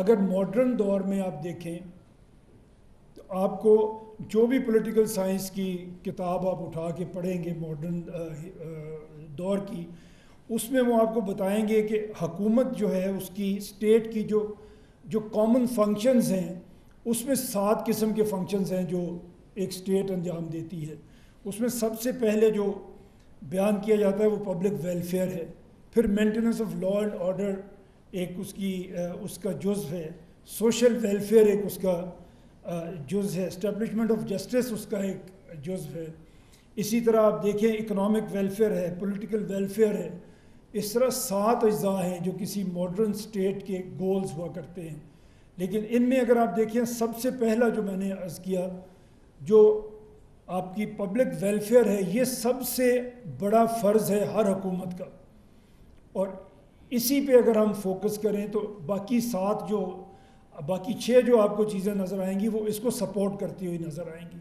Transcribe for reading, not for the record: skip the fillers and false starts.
اگر ماڈرن دور میں آپ دیکھیں تو آپ کو جو بھی پولیٹیکل سائنس کی کتاب آپ اٹھا کے پڑھیں گے ماڈرن دور کی، اس میں وہ آپ کو بتائیں گے کہ حکومت جو ہے اس کی اسٹیٹ کی جو کامن فنکشنز ہیں، اس میں 7 قسم کے فنکشنز ہیں جو ایک اسٹیٹ انجام دیتی ہے۔ اس میں سب سے پہلے جو بیان کیا جاتا ہے وہ پبلک ویلفیئر ہے، پھر maintenance of law and order ایک اس کا جزو ہے، سوشل ویلفیئر ایک اس کا جز ہے، اسٹیبلشمنٹ آف جسٹس اس کا ایک جزو ہے۔ اسی طرح آپ دیکھیں اکنامک ویلفیئر ہے، پولیٹیکل ویلفیئر ہے۔ اس طرح 7 اجزاء ہیں جو کسی ماڈرن اسٹیٹ کے گولز ہوا کرتے ہیں۔ لیکن ان میں اگر آپ دیکھیں سب سے پہلا جو میں نے عرض کیا جو آپ کی پبلک ویلفیئر ہے، یہ سب سے بڑا فرض ہے ہر حکومت کا، اور اسی پہ اگر ہم فوکس کریں تو باقی 6 جو آپ کو چیزیں نظر آئیں گی وہ اس کو سپورٹ کرتی ہوئی نظر آئیں گی۔